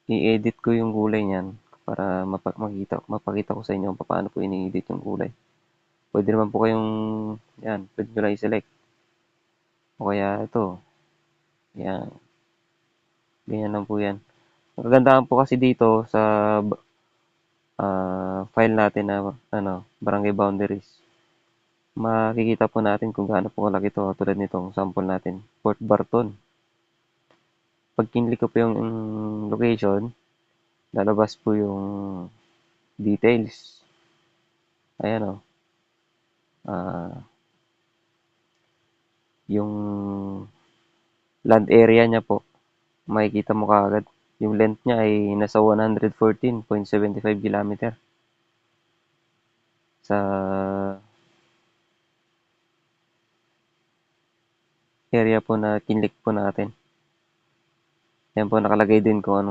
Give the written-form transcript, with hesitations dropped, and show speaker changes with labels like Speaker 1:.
Speaker 1: i-edit ko yung kulay niyan para mapakita ko sa inyo kung paano po ini-edit yung kulay. Pwede naman po kayong, yan, pwede nyo lang i-select. O kaya ito, yan, ganyan lang po yan. Ang kagandahan po kasi dito sa file natin na barangay boundaries, makikita po natin kung gaano po kalaki ito tulad nitong sample natin, Port Barton. Pag kinlik ko po yung location, lalabas po yung details. Ayan o. Yung land area niya po, makikita mo kaagad. Yung length niya ay nasa 114.75 kilometer sa area po na kinlik po natin. Yan po nakalagay din kung ano